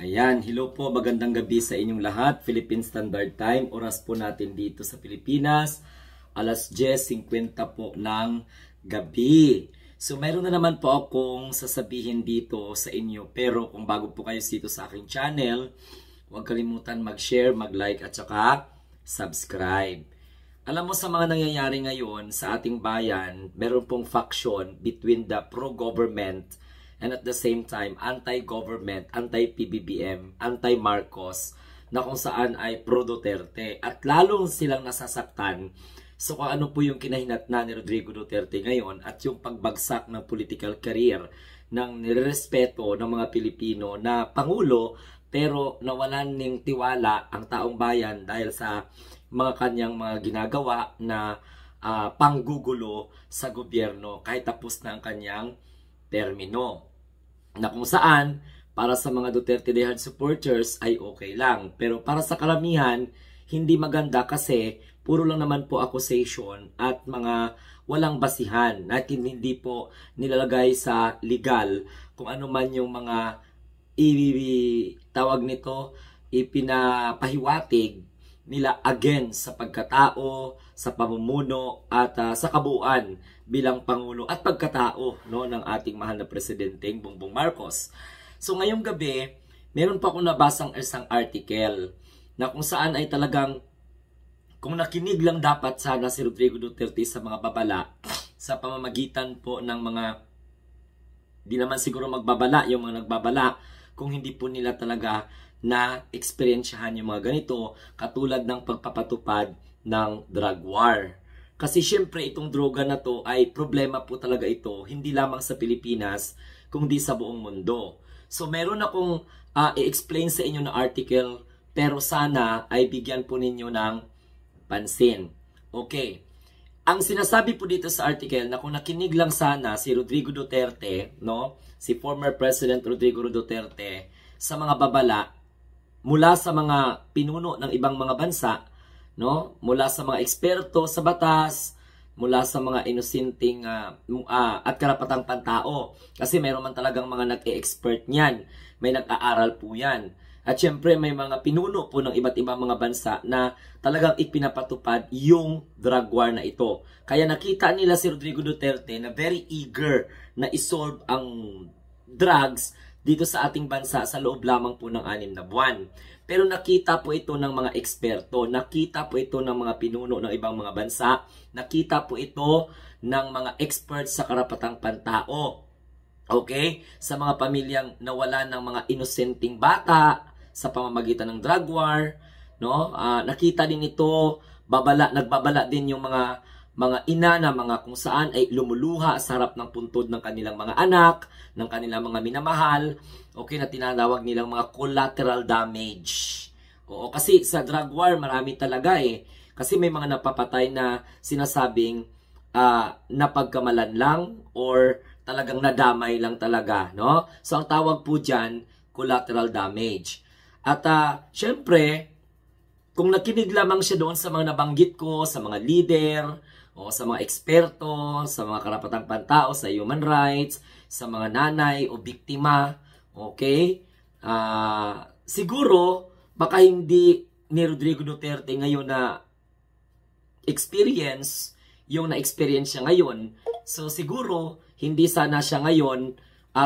Ayan, hello po, magandang gabi sa inyong lahat. Philippine Standard Time, oras po natin dito sa Pilipinas, alas 10:50 po ng gabi. So meron na naman po akong sasabihin dito sa inyo, pero kung bago po kayo dito sa aking channel, huwag kalimutan mag-share, mag-like at saka subscribe. Alam mo, sa mga nangyayari ngayon sa ating bayan, meron pong faction between the pro-government and at the same time anti-government, anti-PBBM, anti-Marcos, na kung saan ay pro-Duterte. At lalong silang nasasaktan so kung ano po yung kinahinatnan ni Rodrigo Duterte ngayon at yung pagbagsak ng political career ng nirerespeto ng mga Pilipino na Pangulo, pero nawalan ng tiwala ang taong bayan dahil sa mga kanyang mga ginagawa na panggugulo sa gobyerno kahit tapos na ang kanyang termino. Na kung saan, para sa mga Duterte Dehad supporters ay okay lang. Pero para sa karamihan, hindi maganda kasi puro lang naman po accusation at mga walang basihan. At hindi po nilalagay sa legal kung ano man yung mga tawag nito, ipinapahiwatig nila against sa pagkatao, sa pamumuno at sa kabuuan bilang Pangulo at pagkatao, no, ng ating mahal na Presidenteng Bongbong Marcos. So ngayong gabi, meron pa akong nabasang isang article na kung saan ay talagang kung nakinig lang dapat sana si Rodrigo Duterte sa mga babala sa pamamagitan po ng mga, di naman siguro magbabala yung mga nagbabala, kung hindi po nila talaga na eksperyensyahan yung mga ganito, katulad ng pagpapatupad ng drug war. Kasi syempre itong droga na to ay problema po talaga ito, hindi lamang sa Pilipinas, kundi sa buong mundo. So meron akong i-explain sa inyo na article, pero sana ay bigyan po ninyo ng pansin. Okay. Ang sinasabi po dito sa article na kung nakinig lang sana si Rodrigo Duterte, no, si former President Rodrigo Duterte, sa mga babala mula sa mga pinuno ng ibang mga bansa, no, mula sa mga eksperto sa batas, mula sa mga inosenteng at karapatang pantao, kasi mayroon man talagang mga nag-e-expert niyan, may nag-aaral po yan. At syempre may mga pinuno po ng iba't ibang mga bansa na talagang ipinapatupad yung drug war na ito. Kaya nakita nila si Rodrigo Duterte na very eager na isolve ang drugs dito sa ating bansa sa loob lamang po ng 6 na buwan. Pero nakita po ito ng mga eksperto, nakita po ito ng mga pinuno ng ibang mga bansa, nakita po ito ng mga experts sa karapatang pantao. Okay? Sa mga pamilyang nawalan ng mga inosenteng bata sa pamamagitan ng drug war, no? Nakita din ito, nagbabala din yung mga ina na mga kung saan ay lumuluha sa harap ng puntod ng kanilang mga anak, ng kanilang mga minamahal, okay, na tinatawag nilang mga collateral damage. Oo, kasi sa drug war marami talaga eh. Kasi may mga napapatay na sinasabing napagkamalan lang or talagang nadamay lang talaga, no? So ang tawag po diyan, collateral damage. At syempre, kung nakinig lamang siya doon sa mga nabanggit ko, sa mga leader, o sa mga eksperto, sa mga karapatang pantao, sa human rights, sa mga nanay o biktima, okay? Siguro, baka hindi ni Rodrigo Duterte ngayon na experience yung na-experience siya ngayon. So siguro, hindi sana siya ngayon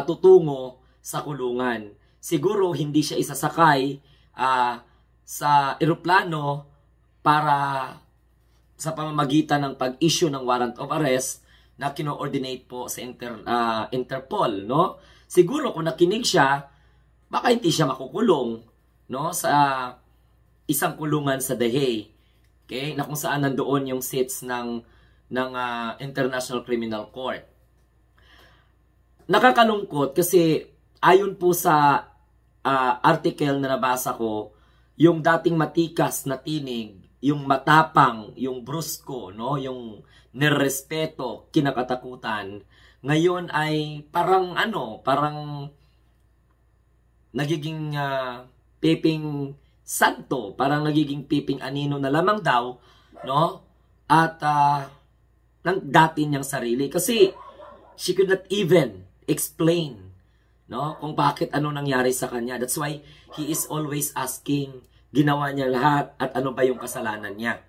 tutungo sa kulungan. Siguro, hindi siya isasakay sa eroplano para sa pamamagitan ng pag-issue ng warrant of arrest na kino-ordinate po sa Interpol, no? Siguro kung nakinig siya, baka hindi siya makukulong, no, sa isang kulungan sa The Hague, okay, na kung saan nandoon yung seats ng International Criminal Court. Nakakalungkot kasi ayon po sa article na nabasa ko, yung dating matikas na tinig, yung matapang, yung brusko, no, yung nirespeto, kinakatakutan, ngayon ay parang parang nagiging piping santo, parang nagiging piping anino na lamang daw, no, at ng dati niyang sarili kasi she could not even explain no? Kung bakit ano nangyari sa kanya. That's why he is always asking, ginawa niya lahat at ano ba yung kasalanan niya.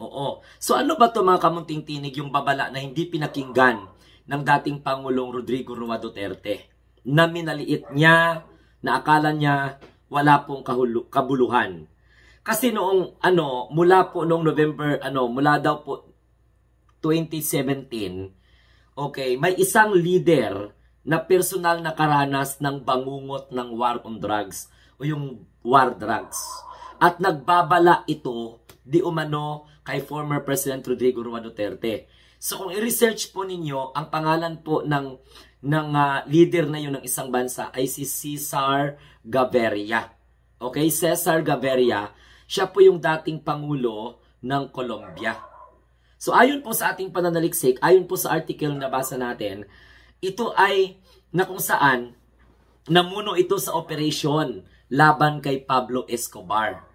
Oo. So ano ba to mga kamunting tinig, yung babala na hindi pinakinggan ng dating Pangulong Rodrigo Roa Duterte, na minaliit niya, na akala niya wala pong kabuluhan. Kasi noong mula po noong November, mula daw po 2017, okay, may isang leader na personal na karanas ng bangungot ng war on drugs o yung war drugs. At nagbabala ito di umano kay former President Rodrigo Roa Duterte. So kung i-research po ninyo, ang pangalan po ng leader na yun ng isang bansa ay si Cesar Gaviria. Okay, Cesar Gaviria, siya po yung dating Pangulo ng Colombia. So ayon po sa ating pananaliksik, ayon po sa article na nabasa natin, ito ay na kung saan namuno ito sa operation laban kay Pablo Escobar.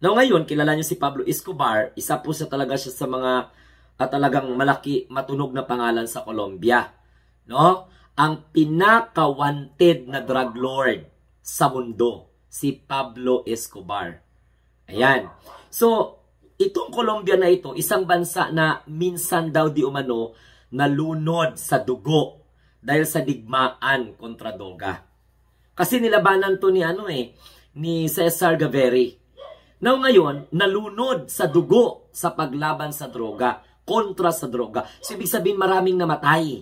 Now ngayon, kilala niyo si Pablo Escobar, isa po talaga siya sa mga talagang malaki, matunog na pangalan sa Colombia. No? Ang pinaka-wanted na drug lord sa mundo, si Pablo Escobar. Ayan. So, itong Colombia na ito, isang bansa na minsan daw di umano nalunod sa dugo dahil sa digmaan kontra droga. Kasi nilabanan to ni Cesar Gaviria. Now ngayon, nalunod sa dugo sa paglaban sa droga, kontra sa droga. So, ibig sabihin maraming namatay.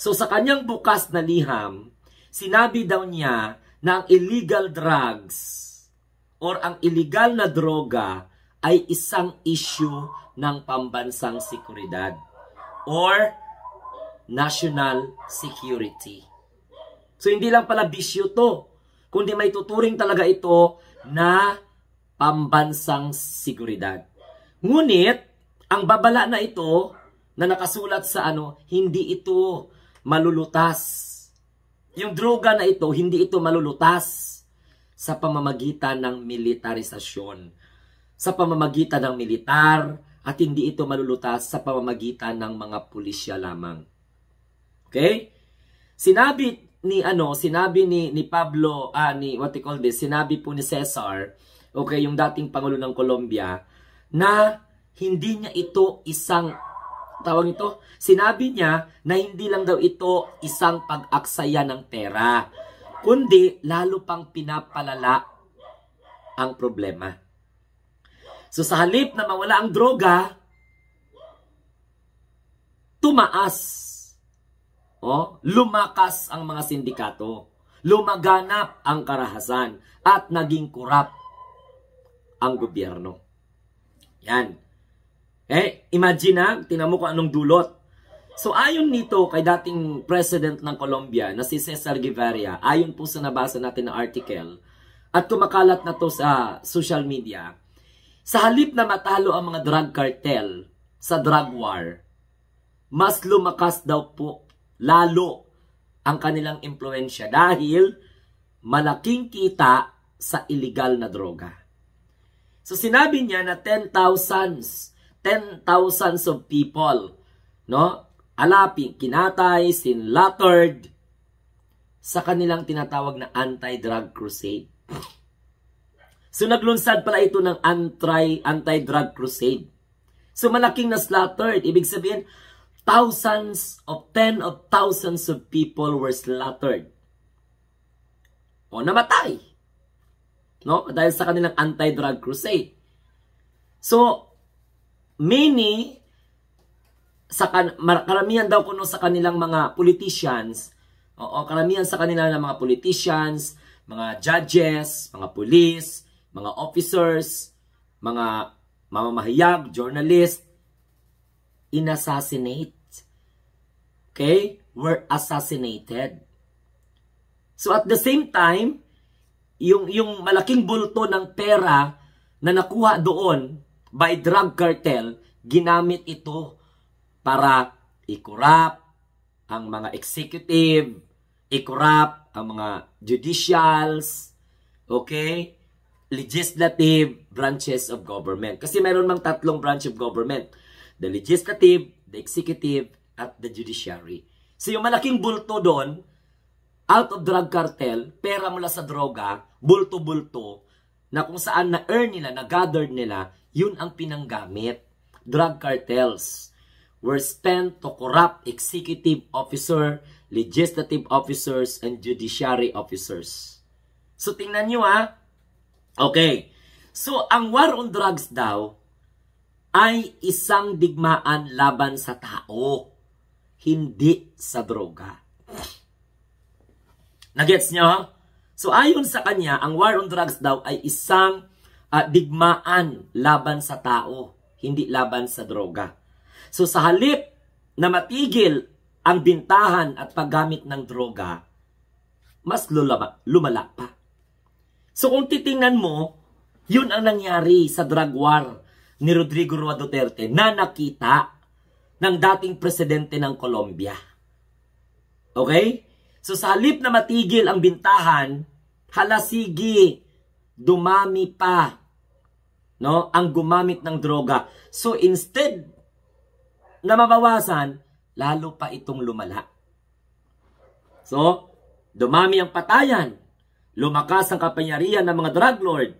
So, sa kanyang bukas na liham, sinabi daw niya na ang illegal drugs or ang illegal na droga ay isang issue ng pambansang seguridad or national security. So, hindi lang pala bisyo to, kundi may tuturing talaga ito na pambansang seguridad. Ngunit, ang babala na ito na nakasulat sa hindi ito malulutas. Yung droga na ito, hindi ito malulutas sa pamamagitan ng militarisasyon. Sa pamamagitan ng militar at hindi ito malulutas sa pamamagitan ng mga pulisya lamang. Okay? Sinabi ni Pablo, sinabi po ni Cesar, okay, yung dating Pangulo ng Colombia, na hindi niya ito sinabi niya na hindi lang daw ito isang pag-aksaya ng pera, kundi lalo pang pinapalala ang problema. So sa halip na mawala ang droga, tumaas, lumakas ang mga sindikato, lumaganap ang karahasan, at naging korap ang gobyerno. Yan. Imagine na, tingnan mo kung anong dulot. So ayon nito kay dating President ng Colombia na si Cesar Gaviria, ayon po sa nabasa natin na article, at kumakalat na to sa social media, sa halip na matalo ang mga drug cartel sa drug war, mas lumakas daw po lalo ang kanilang impluensya dahil malaking kita sa illegal na droga. So sinabi niya na 10,000s of people, kinatay, sinlathered sa kanilang tinatawag na anti-drug crusade. So naglunsad pala ito ng anti-drug crusade. So malaking na-slaughtered, ibig sabihin tens of thousands of people were slaughtered. O namatay. Dahil sa kanilang anti-drug crusade. So, karamihan daw kuno sa kanilang mga politicians, karamihan sa kanilang mga politicians, mga judges, mga police, mga officers, mga mamamahayag, journalist, inassassinate. Okay? Were assassinated. So, at the same time, yung malaking bulto ng pera na nakuha doon by drug cartel, ginamit ito para i-corrupt ang mga executive, i-corrupt ang mga judicials, okay? Legislative branches of government. Kasi mayroon mang tatlong branch of government. The legislative, the executive, at the judiciary. So yung malaking bulto doon out of drug cartel, pera mula sa droga, bulto-bulto, na kung saan na-earn nila, na-gathered nila, yun ang pinanggamit. Drug cartels were spent to corrupt executive officer, legislative officers, and judiciary officers. So, tingnan nyo ha. Okay. So, ang war on drugs daw ay isang digmaan laban sa tao, hindi sa droga. Nagets nyo? So, ayon sa kanya, ang war on drugs daw ay isang digmaan laban sa tao, hindi laban sa droga. So, sa halip na matigil ang bintahan at paggamit ng droga, mas lumala pa. So, kung titingnan mo, yun ang nangyari sa drug war ni Rodrigo Roa Duterte na nakita ng dating presidente ng Colombia. Okay? So sa halip na matigil ang bintahan, halasigi, dumami pa, no, ang gumamit ng droga. So instead na mabawasan, lalo pa itong lumala. So, dumami ang patayan, lumakas ang kapangyarihan ng mga drug lord,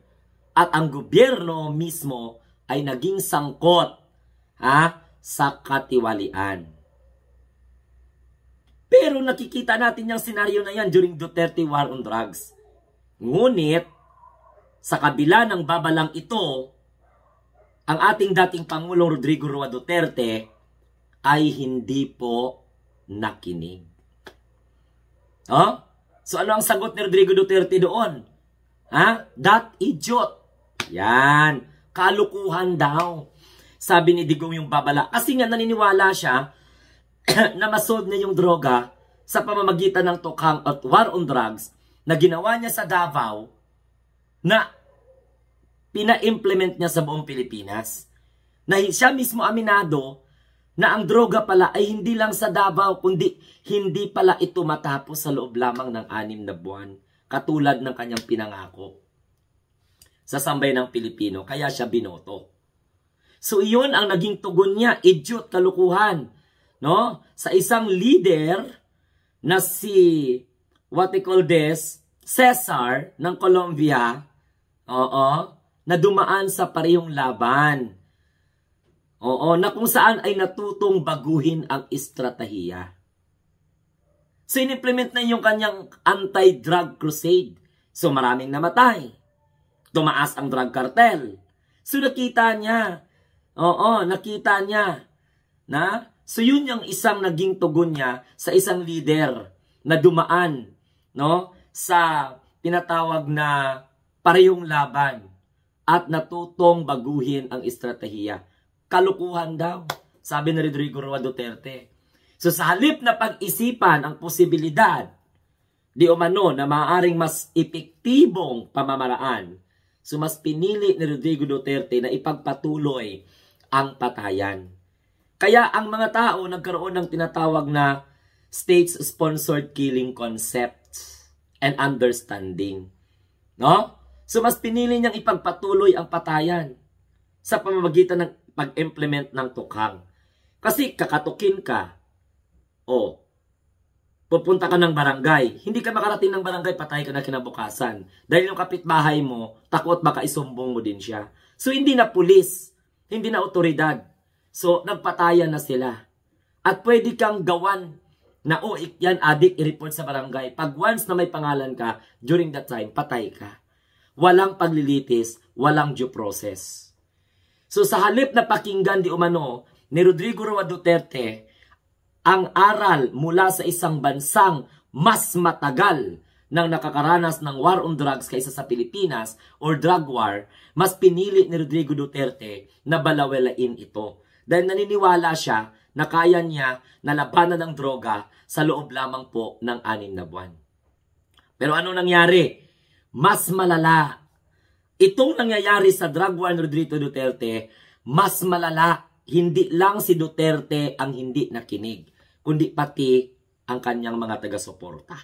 at ang gobyerno mismo ay naging sangkot sa katiwalian. Pero nakikita natin yung senaryo na yan during Duterte War on Drugs. Ngunit, sa kabila ng babalang ito, ang ating dating Pangulong Rodrigo Roa Duterte ay hindi po nakinig. So ano ang sagot ni Rodrigo Duterte doon? That idiot. Yan. Kalukuhan daw. Sabi ni Digong yung babala. Kasi nga naniniwala siya na masolve niya yung droga sa pamamagitan ng tukhang at war on drugs na ginawa niya sa Davao na pina-implement niya sa buong Pilipinas. Na siya mismo aminado na ang droga pala ay hindi lang sa Davao, kundi hindi pala ito matapos sa loob lamang ng 6 na buwan. Katulad ng kanyang pinangako sa sambayan ng Pilipino. Kaya siya binoto. So iyon ang naging tugon niya, idiot, kalukuhan. No? Sa isang leader na si, what they call this, Cesar ng Colombia, na dumaan sa parehong laban. Na kung saan ay natutong baguhin ang estratehiya. So, in-implement na yung kanyang anti-drug crusade. So, maraming namatay. Tumaas ang drug cartel. So, nakita niya. Nakita niya. So, yun yung isang naging tugon niya sa isang leader na dumaan, no, sa tinatawag na parehong laban at natutong baguhin ang estratehiya. Kalukuhan daw, sabi ni Rodrigo Roa Duterte. So sa halip na pag-isipan ang posibilidad di umano na maaaring mas epektibong pamamaraan, so mas pinili ni Rodrigo Duterte na ipagpatuloy ang patayan. Kaya ang mga tao nagkaroon ng tinatawag na state-sponsored killing concept and understanding. No? So mas pinili niyang ipagpatuloy ang patayan sa pamamagitan ng pag-implement ng tukhang. Kasi kakatukin ka, pupunta ka ng barangay, hindi ka makarating ng barangay, patay ka na kinabukasan. Dahil yung kapitbahay mo, takot baka isumbong mo din siya. So hindi na pulis, hindi na otoridad. So nagpatayan na sila. At pwede kang gawan na yan adik, i-report sa barangay. Pag once na may pangalan ka, during that time, patay ka. Walang paglilitis, walang due process. So sa halip na pakinggan di umano ni Rodrigo Roa Duterte ang aral mula sa isang bansang mas matagal nang nakakaranas ng war on drugs kaysa sa Pilipinas or drug war, mas pinili ni Rodrigo Duterte na balawelain ito. Dahil naniniwala siya na kaya niya na labanan ng droga sa loob lamang po ng 6 na buwan. Pero ano nangyari? Mas malala. Itong nangyayari sa drug war ni Rodrigo Duterte, mas malala. Hindi lang si Duterte ang hindi nakinig, kundi pati ang kanyang mga taga-suporta.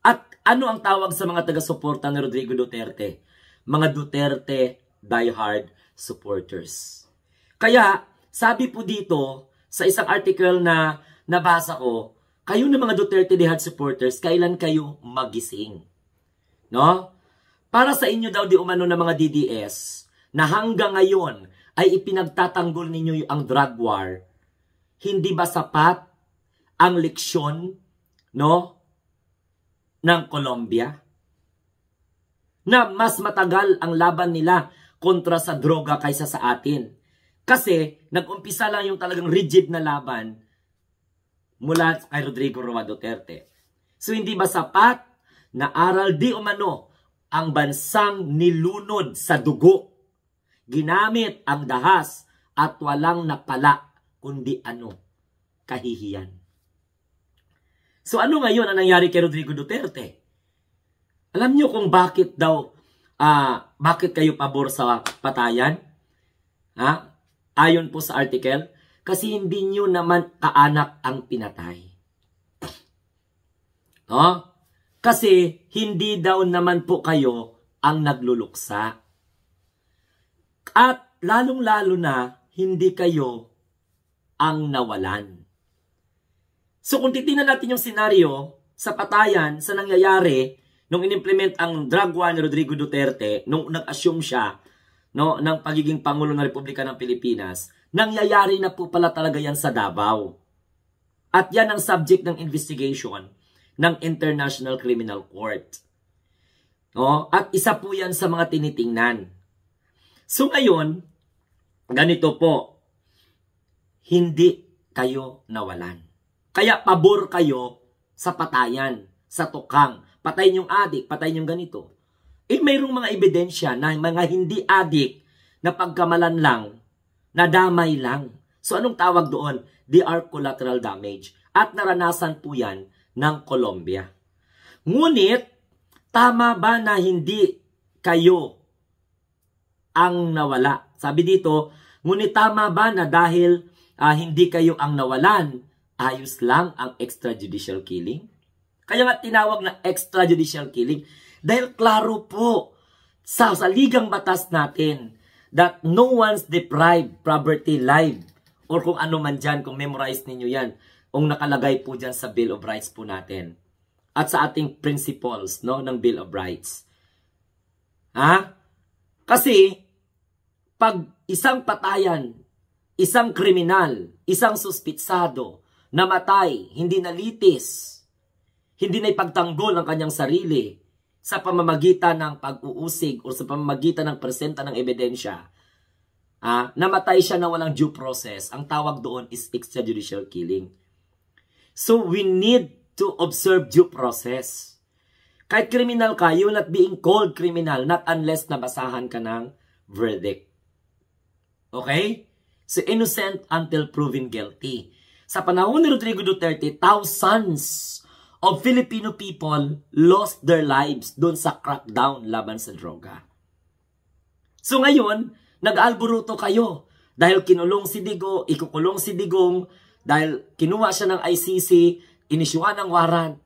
At ano ang tawag sa mga taga-suporta ni Rodrigo Duterte? Mga Duterte diehard supporters. Kaya, sabi po dito, sa isang article na nabasa ko, kayo na mga Duterte Dihad supporters, kailan kayo magising? No? Para sa inyo daw di umano na mga DDS, na hanggang ngayon ay ipinagtatanggol ninyo ang drug war, hindi ba sapat ang leksyon, no, ng Colombia? Na mas matagal ang laban nila kontra sa droga kaysa sa atin. Kasi nag-umpisa lang yung talagang rigid na laban mula kay Rodrigo Roa Duterte. So hindi ba sapat na aral di umano ang bansang nilunod sa dugo, ginamit ang dahas at walang napala kundi kahihiyan. So ano ngayon ang nangyari kay Rodrigo Duterte? Alam niyo kung bakit daw, bakit kayo pabor sa patayan? Ayon po sa article, kasi hindi niyo naman kaanak ang pinatay. No? Kasi hindi daw naman po kayo ang nagluluksa. At lalong-lalo na, hindi kayo ang nawalan. So kung titingnan natin yung senaryo sa patayan, sa nangyayari, nung inimplement ang drug war ni Rodrigo Duterte, nung nag-assume siya, no, ng pagiging Pangulo ng Republika ng Pilipinas, nangyayari na po pala talaga yan sa Davao. At yan ang subject ng investigation ng International Criminal Court. No? At isa po yan sa mga tinitingnan. So ngayon, ganito po, hindi kayo nawalan. Kaya pabor kayo sa patayan, sa tukang. Patayin yung adik, patayin yung ganito. Mayroong mga ebidensya na mga hindi adik na pagkamalan lang, nadamay lang. So anong tawag doon? They are collateral damage. At naranasan po yan ng Colombia. Ngunit, tama ba na hindi kayo ang nawala? Sabi dito, ngunit tama ba na dahil hindi kayo ang nawalan, ayos lang ang extrajudicial killing? Kaya nga tinawag na extrajudicial killing. Dahil klaro po sa ligang batas natin that no one's deprived property, life, or kung ano man dyan, kung memorize ninyo yan, kung nakalagay po dyan sa Bill of Rights po natin. At sa ating principles, no, ng Bill of Rights. Kasi, pag isang patayan, isang kriminal, isang suspitsado, namatay, hindi nalitis, hindi na ipagtanggol ang kanyang sarili sa pamamagitan ng pag-uusig o sa pamamagitan ng presenta ng ebidensya, namatay siya na walang due process. Ang tawag doon is extrajudicial killing. So we need to observe due process. Kahit criminal ka, you're not being called criminal not unless nabasahan ka ng verdict. Okay? So innocent until proven guilty. Sa panahon ni Rodrigo Duterte, thousands of Filipino people lost their lives doon sa crackdown laban sa droga. So ngayon, nag-alburuto kayo dahil kinulong si Digo, ikukulong si Digong, dahil kinuha siya ng ICC, inisyuhan ng warrant.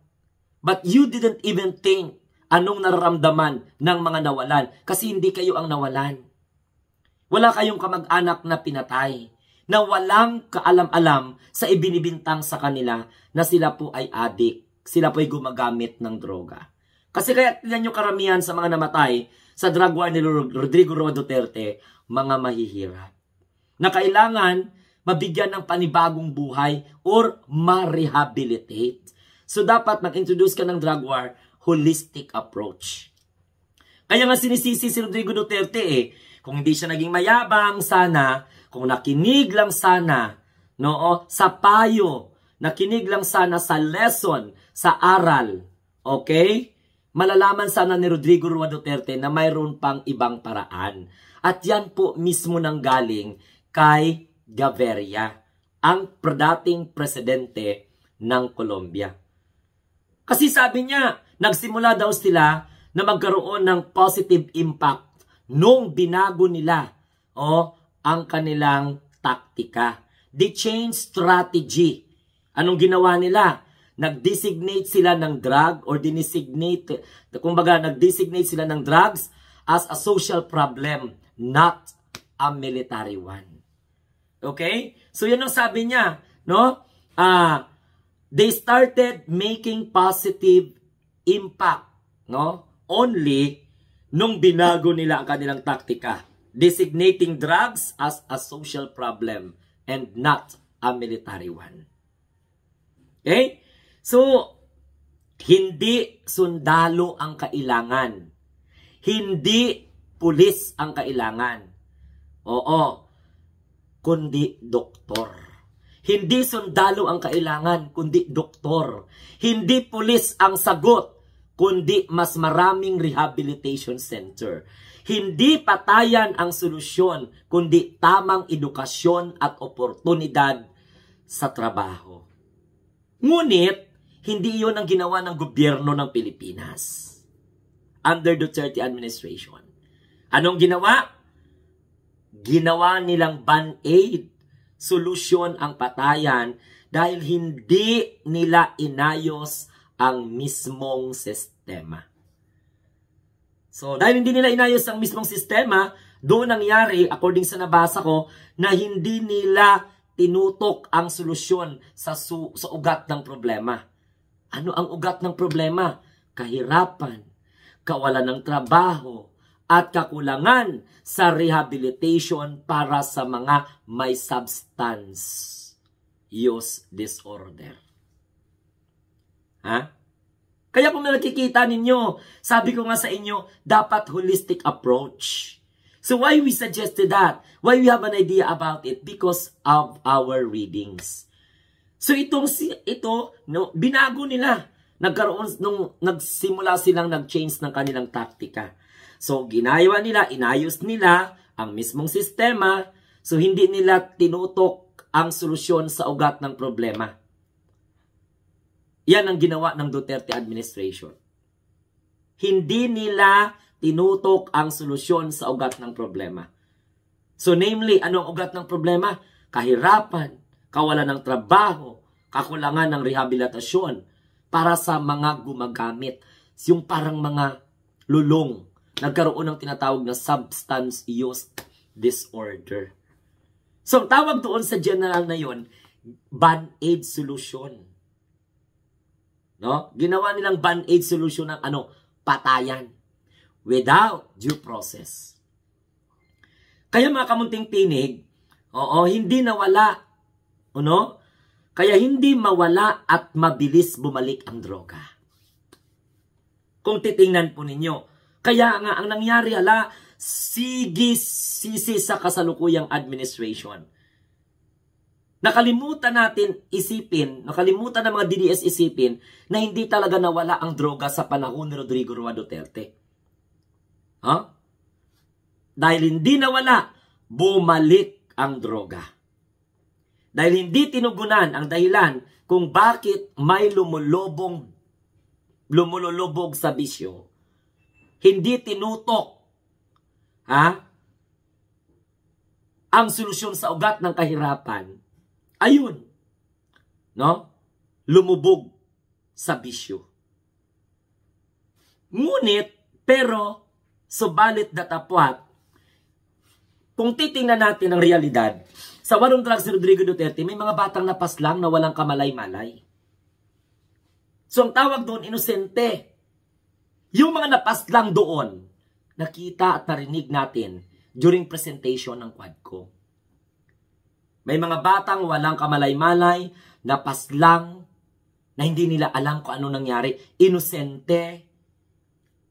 But you didn't even think anong nararamdaman ng mga nawalan kasi hindi kayo ang nawalan. Wala kayong kamag-anak na pinatay na walang kaalam-alam sa ibinibintang sa kanila na sila po ay adik. Sila po ay gumagamit ng droga. Kasi kaya tignan nyo karamihan sa mga namatay sa drug war ni Rodrigo Roa Duterte, mga mahihirap. Na kailangan mabigyan ng panibagong buhay or ma-rehabilitate. So dapat mag-introduce ka ng drug war, holistic approach. Kaya nga sinisisi si Rodrigo Duterte kung hindi siya naging mayabang sana, kung nakinig lang sana, sa payo, nakinig lang sana sa lesson, sa aral, okay? Malalaman sana ni Rodrigo Roa Duterte na mayroon pang ibang paraan. At yan po mismo nang galing kay Gaviria, ang dating presidente ng Colombia. Kasi sabi niya, nagsimula daw sila na magkaroon ng positive impact nung binago nila ang kanilang taktika. They changed strategy. Anong ginawa nila? Nag-designate sila ng drug or nag-designate sila ng drugs as a social problem, not a military one. Okay? So yan ang sabi niya, no? they started making positive impact, no? Only nung binago nila ang kanilang taktika, designating drugs as a social problem and not a military one. Okay? So, hindi sundalo ang kailangan. Hindi pulis ang kailangan. Oo, kundi doktor. Hindi sundalo ang kailangan, kundi doktor. Hindi pulis ang sagot, kundi mas maraming rehabilitation center. Hindi patayan ang solusyon, kundi tamang edukasyon at oportunidad sa trabaho. Ngunit, hindi iyon ang ginawa ng gobyerno ng Pilipinas under Duterte administration. Anong ginawa? Ginawa nilang band-aid solusyon ang patayan dahil hindi nila inayos ang mismong sistema. So, dahil hindi nila inayos ang mismong sistema, doon nangyari, according sa nabasa ko, na hindi nila tinutok ang solusyon sa ugat ng problema. Ano ang ugat ng problema? Kahirapan, kawalan ng trabaho, at kakulangan sa rehabilitation para sa mga may substance use disorder. Ha? Kaya kung nakikita ninyo, sabi ko nga sa inyo, dapat holistic approach. So why we suggested that? Why we have an idea about it? Because of our readings. So ito, no, binago nila. Nagkaroon, nung nagsimula silang nag-change ng kanilang taktika. So, ginagawa nila, inayos nila ang mismong sistema. So, hindi nila tinutok ang solusyon sa ugat ng problema. Yan ang ginawa ng Duterte administration. Hindi nila tinutok ang solusyon sa ugat ng problema. So, namely, ano ang ugat ng problema? Kahirapan, kawalan ng trabaho, kakulangan ng rehabilitasyon para sa mga gumagamit. Yung parang mga lulong. Nagkaroon ng tinatawag na substance use disorder. So, ang tawag doon sa general na yon, band-aid solution. No? Ginawa nilang band-aid solution ng patayan. Without due process. Kaya mga kamunting tinig, hindi nawala. Kaya hindi mawala at mabilis bumalik ang droga. Kung titingnan po ninyo, kaya nga, ang nangyari, sisi sa kasalukuyang administration. Nakalimutan natin isipin, nakalimutan ng mga DDS isipin, na hindi talaga nawala ang droga sa panahon ni Rodrigo Roa Duterte. Dahil hindi nawala, bumalik ang droga. Dahil hindi tinugunan ang dahilan kung bakit may lumulubog sa bisyo. Hindi tinutok ang solusyon sa ugat ng kahirapan. Ayun, no? Lumubog sa bisyo. Ngunit, pero, subalit datapwat, kung titingnan natin ang realidad, sa warong drugs ni Rodrigo Duterte, may mga batang napaslang na walang kamalay-malay. So, ang tawag doon, inosente. Yung mga napaslang doon, nakita at narinig natin during presentation ng Quadco. May mga batang walang kamalay-malay, napaslang, na hindi nila alam kung ano nangyari. Inosente.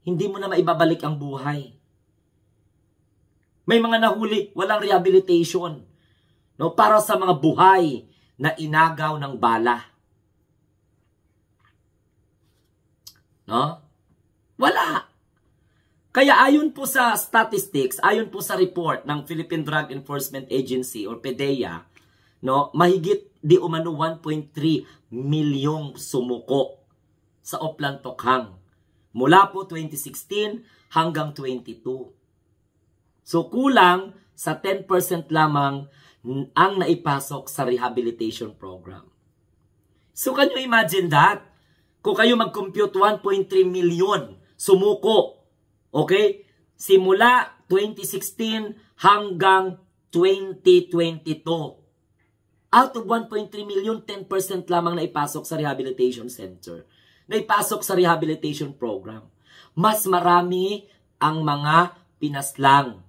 Hindi mo na maibabalik ang buhay. May mga nahuli, walang rehabilitation. No, para sa mga buhay na inagaw ng bala. No? Wala. Kaya ayon po sa statistics, ayon po sa report ng Philippine Drug Enforcement Agency or PDEA, no, mahigit di umano 1.3 milyong sumuko sa Oplan Tokhang mula po 2016 hanggang 22. So kulang sa 10% lamang ang naipasok sa rehabilitation program. So can you imagine that? Kung kayo mag-compute 1.3 milyon sumuko, okay? Simula 2016 hanggang 2022. Out of 1.3 million, 10% lamang na ipasok sa rehabilitation center. Na ipasok sa rehabilitation program. Mas marami ang mga pinaslang.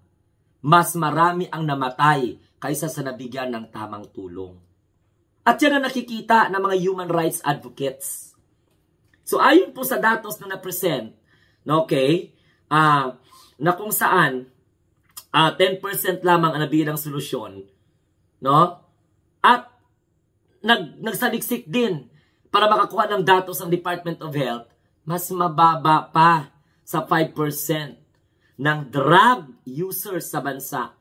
Mas marami ang namatay kaysa sa nabigyan ng tamang tulong. At yan ang nakikita ng mga human rights advocates. So ayon po sa datos na na-present, okay, na kung saan 10% lamang ang nabigyan ng solusyon, no? At nagsaliksik din para makakuha ng datos ng Department of Health, mas mababa pa sa 5% ng drug users sa bansa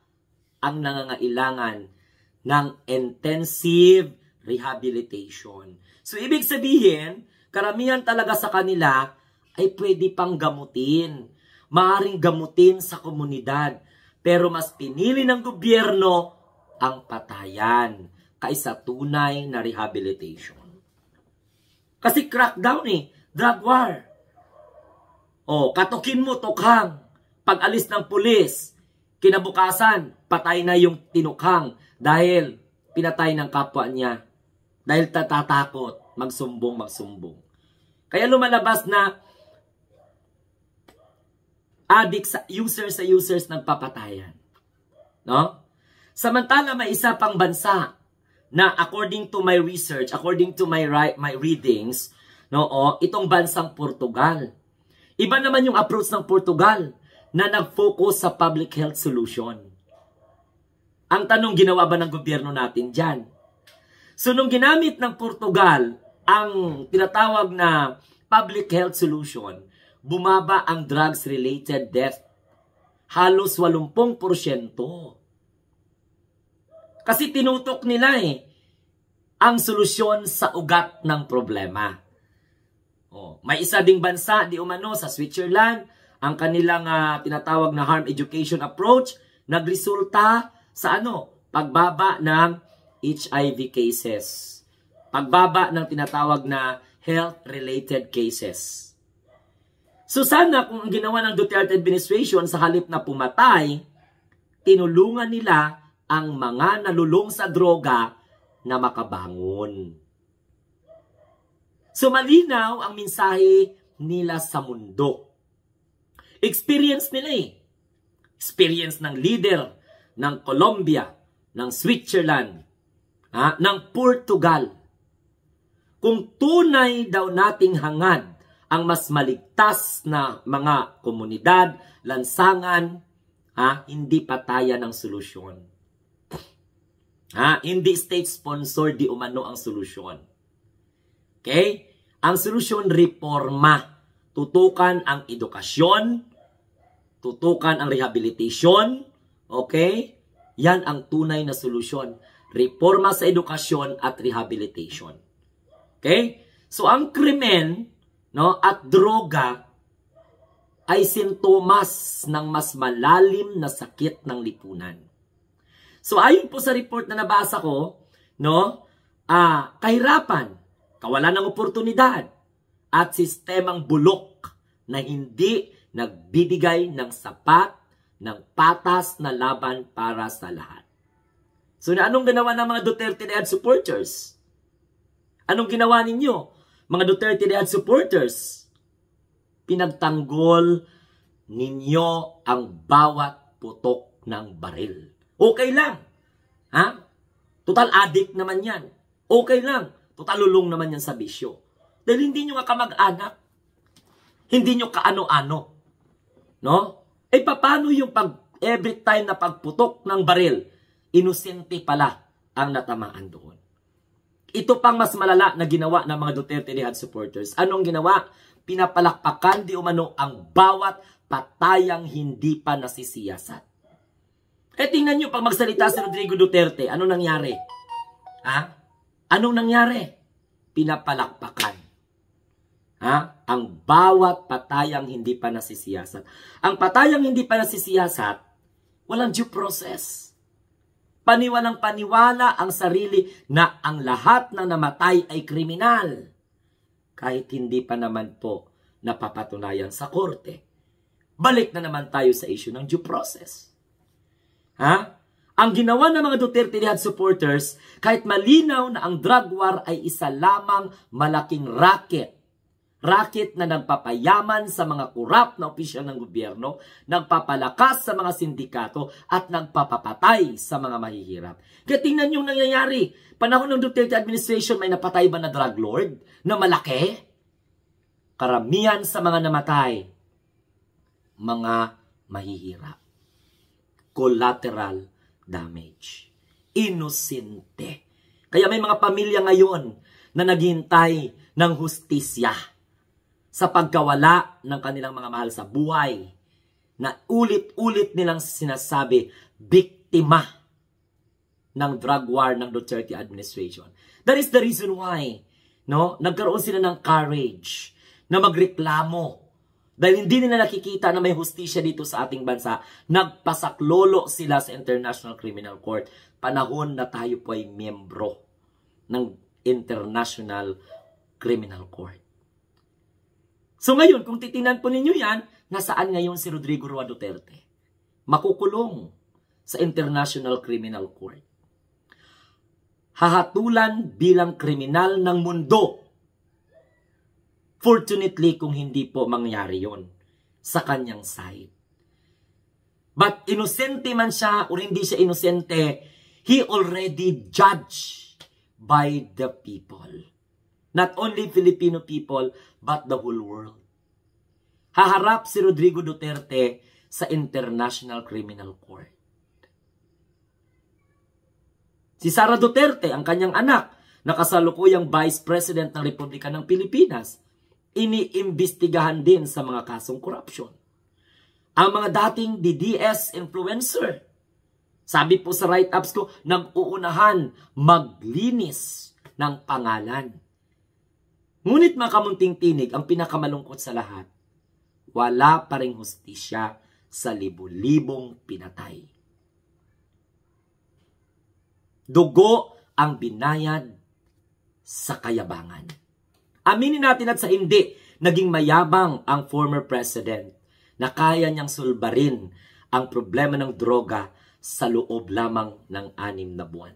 ang nangangailangan ng intensive rehabilitation. So, ibig sabihin, karamihan talaga sa kanila ay pwede pang gamutin. Maaring gamutin sa komunidad. Pero mas pinili ng gobyerno ang patayan kaysa tunay na rehabilitation. Kasi crackdown drug war. Katukin mo, tukhang. Pag alis ng pulis, kinabukasan, patay na yung tinukhang dahil pinatay ng kapwa niya. Dahil tatatakot, magsumbong. Kaya lumalabas na addict sa users nagpapatayan. No? Samantala, may isa pang bansa na according to my research, according to my readings, itong bansang Portugal. Iba naman yung approach ng Portugal na nag-focus sa public health solution. Ang tanong, ginawa ba ng gobyerno natin dyan? So, nung ginamit ng Portugal ang tinatawag na public health solution, bumaba ang drugs-related death. Halos 80%. Kasi tinutok nila ang solusyon sa ugat ng problema. May isa ding bansa, di umano, sa Switzerland, ang kanilang tinatawag na harm education approach, nagresulta sa pagbaba ng HIV cases. Pagbaba ng tinatawag na health-related cases. So sana kung ang ginawa ng Duterte administration sa halip na pumatay, tinulungan nila ang mga nalulung sa droga na makabangon. So malinaw ang mensahe nila sa mundo. Experience nila Experience ng leader ng Colombia, ng Switzerland, ng Portugal. Kung tunay daw nating hangad ang mas maligtas na mga komunidad, lansangan, hindi patayan ang solusyon. Hindi state-sponsored di umano ang solusyon. Okay? Ang solusyon, reforma. Tutukan ang edukasyon, tutukan ang rehabilitation, okay? Yan ang tunay na solusyon. Reforma sa edukasyon at rehabilitation. Okay? So ang krimen, at droga ay sintomas ng mas malalim na sakit ng lipunan. So ayon po sa report na nabasa ko, kahirapan, kawalan ng oportunidad, at sistemang bulok na hindi nagbibigay ng sapat, ng patas na laban para sa lahat. So anong ginawa ng mga Duterte Dead supporters? Anong ginawa ninyo, mga Duterte Dead supporters? Pinagtanggol ninyo ang bawat putok ng baril. Okay lang. Total addict naman yan. Okay lang. Total lulong naman yan sa bisyo. Dahil hindi nyo nga kamag-anak. Hindi nyo kaano-ano. Paano yung every time na pagputok ng baril, inosente pala ang natamaan doon. Ito pang mas malala na ginawa ng mga Duterte Dead supporters. Anong ginawa? Pinapalakpakan di umano ang bawat patayang hindi pa nasisiyasat. Tingnan nyo pag magsalita si Rodrigo Duterte, anong nangyari? Anong nangyari? Pinapalakpakan. Ang bawat patayang hindi pa nasisiyasat. Ang patayang hindi pa nasisiyasat, walang due process. Paniwalang paniwala ang sarili na ang lahat ng namatay ay kriminal. Kahit hindi pa naman po napapatunayan sa korte. Balik na naman tayo sa issue ng due process. Ang ginawa ng mga Duterte Rehab supporters, kahit malinaw na ang drug war ay isa lamang malaking racket. Racket na nagpapayaman sa mga kurap na opisyal ng gobyerno, nagpapalakas sa mga sindikato, at nagpapapatay sa mga mahihirap. Kaya tingnan yung nangyayari. Panahon ng Duterte administration, may napatay ba na drug lord na malaki? Karamihan sa mga namatay, mga mahihirap. Collateral damage. Inosente. Kaya may mga pamilya ngayon na naghihintay ng hustisya sa pagkawala ng kanilang mga mahal sa buhay na ulit-ulit nilang sinasabi biktima ng drug war ng Duterte administration. That is the reason why nagkaroon sila ng courage na magreklamo. Dahil hindi nila nakikita na may hustisya dito sa ating bansa, nagpasaklolo sila sa International Criminal Court. Panahon na tayo po ay miyembro ng International Criminal Court. So ngayon, kung titingnan po ninyo yan, nasaan ngayon si Rodrigo Roa Duterte? Makukulong sa International Criminal Court. Hahatulan bilang kriminal ng mundo. Fortunately, kung hindi po mangyari yon sa kanyang side. But inosente man siya o hindi siya inosente, he already judged by the people. Not only Filipino people, but the whole world. Haharap si Rodrigo Duterte sa International Criminal Court. Si Sara Duterte, ang kanyang anak, na kasalukuyang Vice President ng Republika ng Pilipinas, iniimbestigahan din sa mga kasong korupsyon. Ang mga dating DDS influencer, sabi po sa write-ups ko, nag-uunahan maglinis ng pangalan. Ngunit mga kamunting tinig, ang pinakamalungkot sa lahat, wala pa ring hustisya sa libu-libong pinatay. Dugo ang binayad sa kayabangan. Aminin natin at sa hindi, naging mayabang ang former president na kaya niyang sulbarin ang problema ng droga sa loob lamang ng 6 na buwan.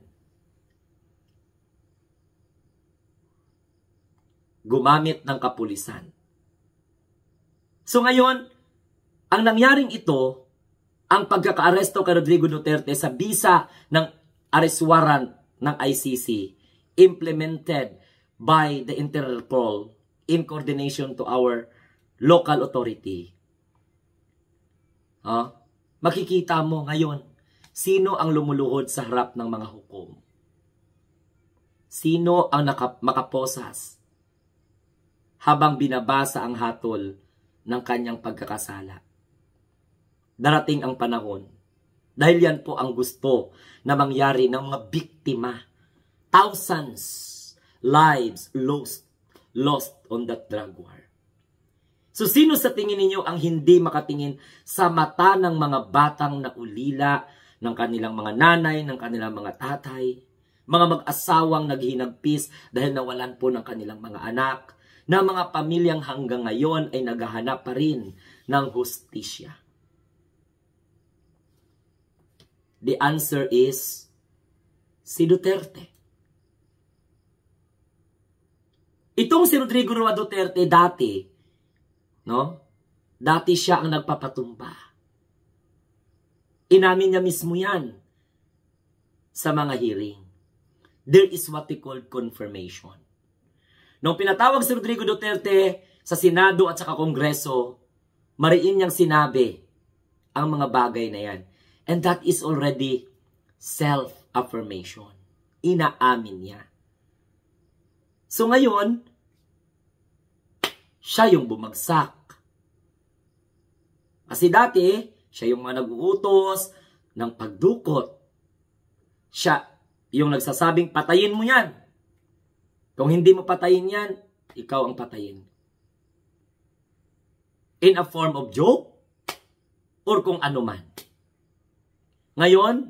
Gumamit ng kapulisan. So ngayon, ang nangyaring ito, ang pagkakaaresto kay Rodrigo Duterte sa bisa ng arrest warrant ng ICC, implemented by the Interpol in coordination to our local authority. Makikita mo ngayon, sino ang lumuluhod sa harap ng mga hukom? Sino ang makaposas habang binabasa ang hatol ng kanyang pagkakasala? Darating ang panahon, dahil yan po ang gusto na mangyari ng mga biktima. Thousands lives lost on that drug war. So sino sa tingin ninyo ang hindi makatingin sa mata ng mga batang naulila, ng kanilang mga nanay, ng kanilang mga tatay, mga mag-asawang naghinagpis dahil nawalan po ng kanilang mga anak, na mga pamilyang hanggang ngayon ay naghahanap pa rin ng hustisya? The answer is si Duterte. Itong si Rodrigo Roa Duterte dati, dati siya ang nagpapatumba. Inamin niya mismo yan sa mga hearing. There is what we call confirmation. Nung pinatawag si Rodrigo Duterte sa Senado at sa Kongreso, mariin niyang sinabi ang mga bagay na yan. And that is already self-affirmation. Inaamin niya. So ngayon, siya yung bumagsak. Kasi dati, siya yung mga nag-uutos ng pagdukot. Siya yung nagsasabing, patayin mo yan. Kung hindi mo patayin yan, ikaw ang patayin. In a form of joke, or kung ano man. Ngayon,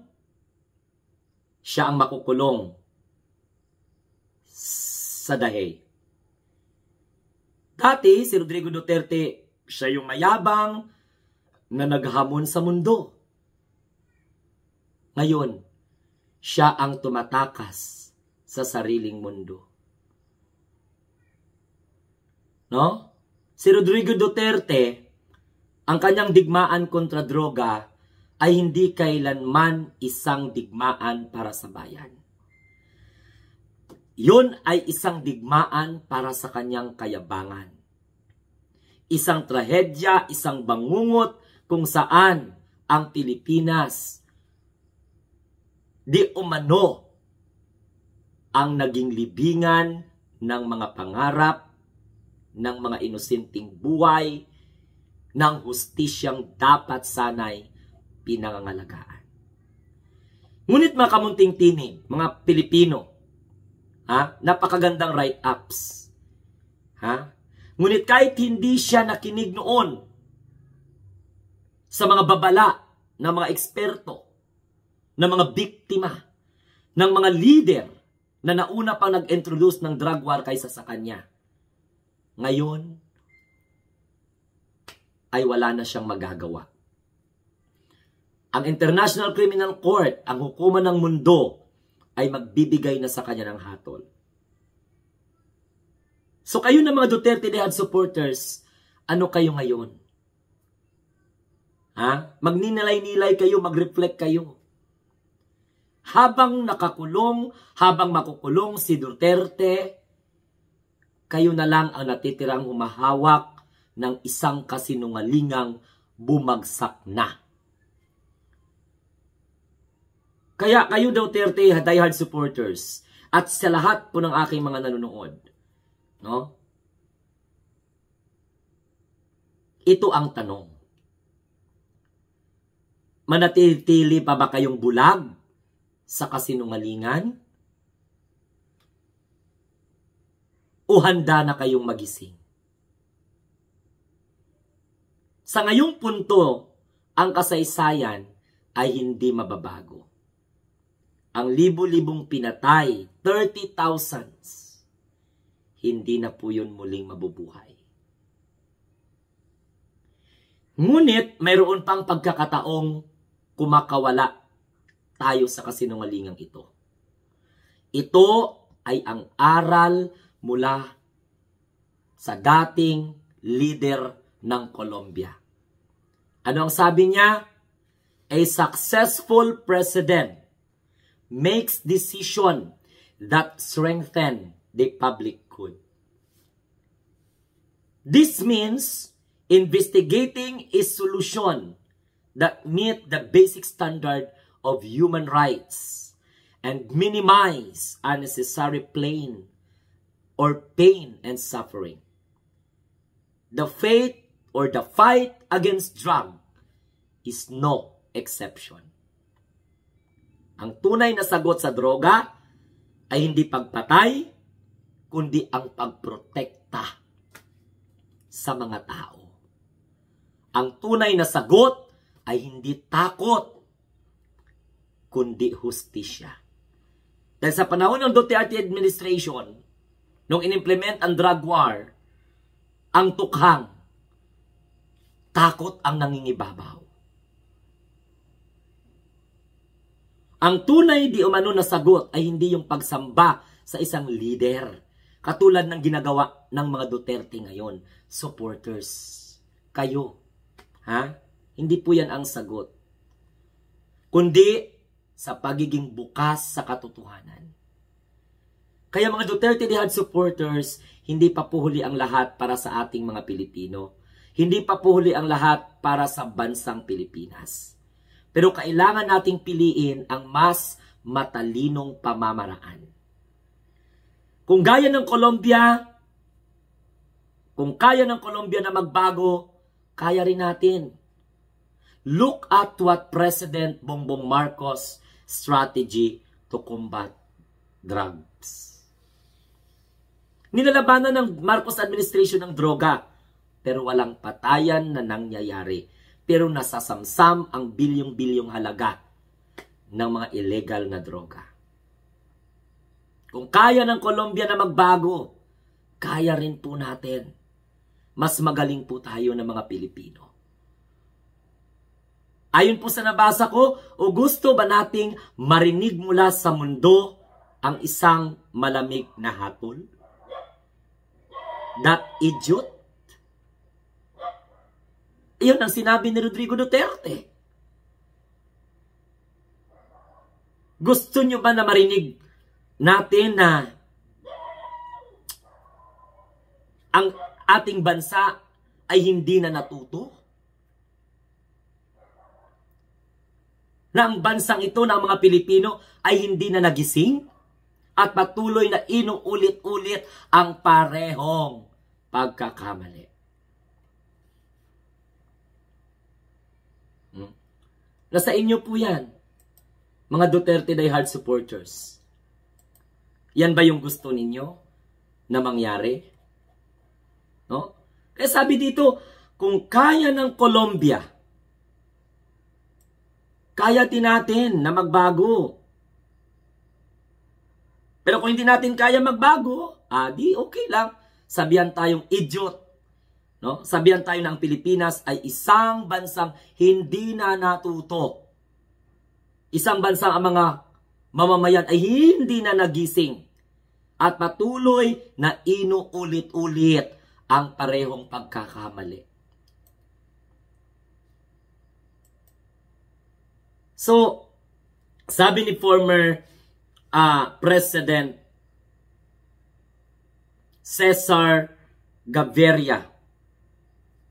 siya ang makukulong sa dahil. Dati, si Rodrigo Duterte, siya yung mayabang na naghamon sa mundo. Ngayon, siya ang tumatakas sa sariling mundo. No? Si Rodrigo Duterte, ang kanyang digmaan kontra droga ay hindi kailanman isang digmaan para sa bayan. Yun ay isang digmaan para sa kanyang kayabangan. Isang trahedya, isang bangungot kung saan ang Pilipinas di umano ang naging libingan ng mga pangarap, ng mga inosenteng buhay, ng hustisyang dapat sanay pinangangalagaan. Ngunit mga kamunting tinig, mga Pilipino, napakagandang write-ups. Ngunit kahit hindi siya nakinig noon sa mga babala ng mga eksperto, ng mga biktima, ng mga leader na nauna pang nag-introduce ng drug war kaysa sa kanya, ngayon ay wala na siyang magagawa. Ang International Criminal Court, ang hukuman ng mundo, ay magbibigay na sa kanya ng hatol. So kayo na mga Duterte Dehad supporters, ano kayo ngayon? Magninilay-nilay kayo, mag-reflect kayo. Habang nakakulong, habang makukulong si Duterte, kayo na lang ang natitirang humahawak ng isang kasinungalingang bumagsak na. Kaya kayo Duterte diehard supporters at sa lahat po ng aking mga nanonood, no? Ito ang tanong. Manatili pa ba kayong bulag sa kasinungalingan? O handa na kayong magising? Sa ngayong punto, ang kasaysayan ay hindi mababago. Ang libo-libong pinatay, 30,000, hindi na po yun muling mabubuhay. Ngunit mayroon pang pagkakataong kumakawala tayo sa kasinungalingang ito. Ito ay ang aral mula sa dating leader ng Colombia. Ano ang sabi niya? A successful president makes decision that strengthen the public good. This means investigating a solution that meet the basic standard of human rights and minimize unnecessary pain and suffering. The fight against drug is no exception. Ang tunay na sagot sa droga ay hindi pagpatay, kundi ang pagprotekta sa mga tao. Ang tunay na sagot ay hindi takot, kundi hustisya. Dahil sa panahon ng Duterte administration, nung inimplement ang drug war, ang tukhang, takot ang nangingibabaw. Ang tunay di umano na sagot ay hindi yung pagsamba sa isang leader, katulad ng ginagawa ng mga Duterte ngayon. Supporters, kayo, hindi po yan ang sagot. Kundi sa pagiging bukas sa katotohanan. Kaya mga Duterte Dehad supporters, hindi pa po huli ang lahat para sa ating mga Pilipino. Hindi pa po huli ang lahat para sa bansang Pilipinas. Pero kailangan nating piliin ang mas matalinong pamamaraan. Kung gaya ng Colombia, kung kaya ng Colombia na magbago, kaya rin natin. Look at what President Bongbong Marcos' strategy to combat drugs. Nilalabanan ng Marcos administration ng droga, pero walang patayan na nangyayari. Pero nasasamsam ang bilyong-bilyong halaga ng mga illegal na droga. Kung kaya ng Colombia na magbago, kaya rin po natin. Mas magaling po tayo ng mga Pilipino. Ayon po sa nabasa ko, o gusto ba nating marinig mula sa mundo ang isang malamig na hatol? That idiot? Iyon ang sinabi ni Rodrigo Duterte. Gusto nyo ba na marinig natin na ang ating bansa ay hindi na natuto? Na ang bansang ito ng mga Pilipino ay hindi na nagising at patuloy na inuulit-ulit ang parehong pagkakamali. Nasa inyo po yan, mga Duterte diehard supporters. Yan ba yung gusto ninyo na mangyari? No? Kaya sabi dito, kung kaya ng Colombia, kaya din natin na magbago. Pero kung hindi natin kaya magbago, di okay lang. Sabihan tayong idiot. No? Sabihan tayo na ang Pilipinas ay isang bansang hindi na natuto. Isang bansang ang mga mamamayan ay hindi na nagising. At patuloy na inuulit-ulit ang parehong pagkakamali. So, sabi ni former President Cesar Gaviria,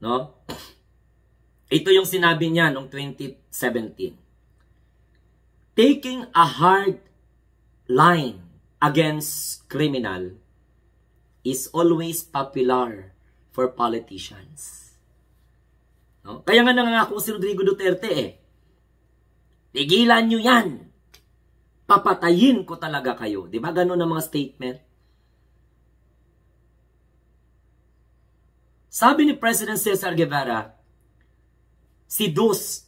no? Ito yung sinabi niya noong 2017. Taking a hard line against criminal is always popular for politicians. No? Kaya nga nangangako si Rodrigo Duterte tigilan nyo yan. Papatayin ko talaga kayo. Di ba ganun ang mga statement? Sabi ni President Cesar Guevara, he was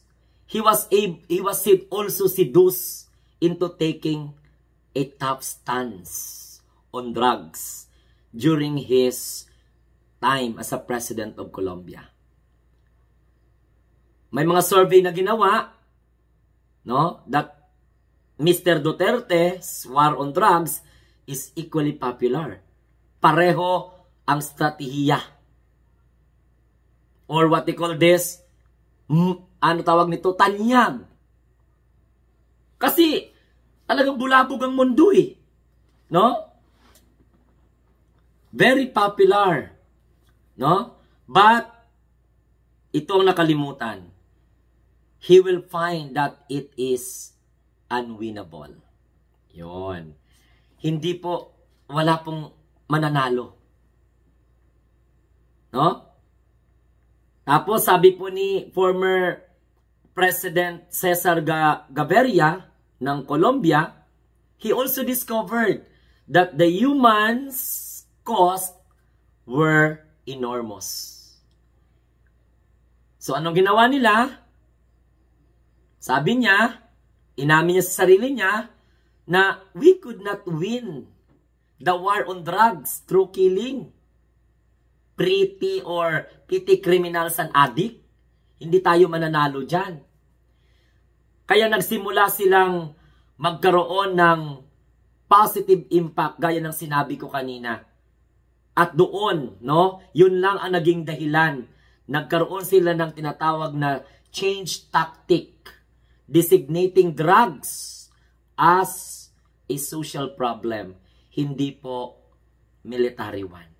also seduced into taking a tough stance on drugs during his time as a President of Colombia. May mga survey na ginawa, no, that Mr. Duterte's war on drugs is equally popular. Pareho ang strategiya. Or what they call this, ano tawag nito? Tanyag. Kasi talagang bulabog ang mundo eh. No? Very popular. No? But ito ang nakalimutan. He will find that it is unwinnable. Yon. Hindi po, wala pong mananalo. No? Tapos sabi po ni former President Cesar Gaviria ng Colombia, he also discovered that the humans' cost were enormous. So anong ginawa nila? Sabi niya, inamin niya sa sarili niya, na we could not win the war on drugs through killing pretty or petty criminals and addict. Hindi tayo mananalo dyan. Kaya nagsimula silang magkaroon ng positive impact, gaya ng sinabi ko kanina. At doon, no, yun lang ang naging dahilan. Nagkaroon sila ng tinatawag na change tactic, designating drugs as a social problem, hindi po military one.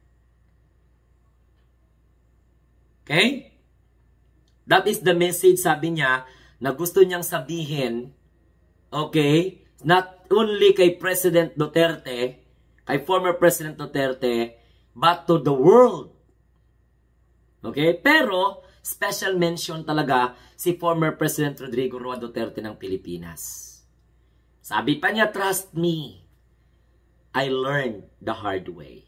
Okay? That is the message, sabi niya, na gusto niyang sabihin, okay, not only kay President Duterte, kay former President Duterte, but to the world. Okay? Pero, special mention talaga si former President Rodrigo Roa Duterte ng Pilipinas. Sabi pa niya, trust me, I learned the hard way.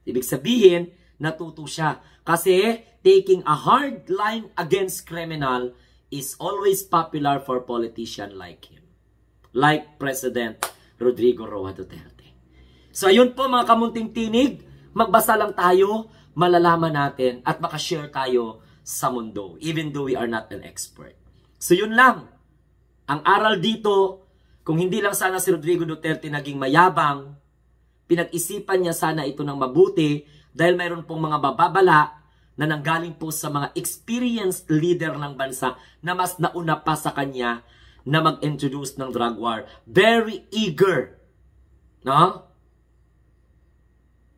Ibig sabihin, natuto siya. Kasi, taking a hard line against criminal is always popular for politician like him. Like President Rodrigo Roa Duterte. So, ayun po mga kamunting tinig, magbasa lang tayo, malalaman natin at makashare tayo sa mundo, even though we are not an expert. So yun lang. Ang aral dito, kung hindi lang sana si Rodrigo Duterte naging mayabang, pinag-isipan niya sana ito ng mabuti dahil mayroon pong mga bababala na nanggaling po sa mga experienced leader ng bansa na mas nauna pa sa kanya na mag-introduce ng drug war. Very eager, no?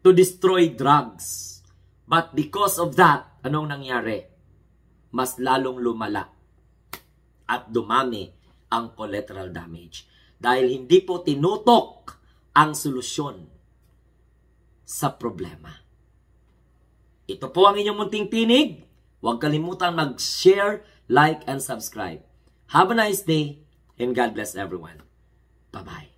To destroy drugs. But because of that, anong nangyari? Mas lalong lumala at dumami ang collateral damage. Dahil hindi po tinutok ang solusyon sa problema. Ito po ang inyong munting tinig. Huwag kalimutan mag-share, like, and subscribe. Have a nice day, and God bless everyone. Bye-bye.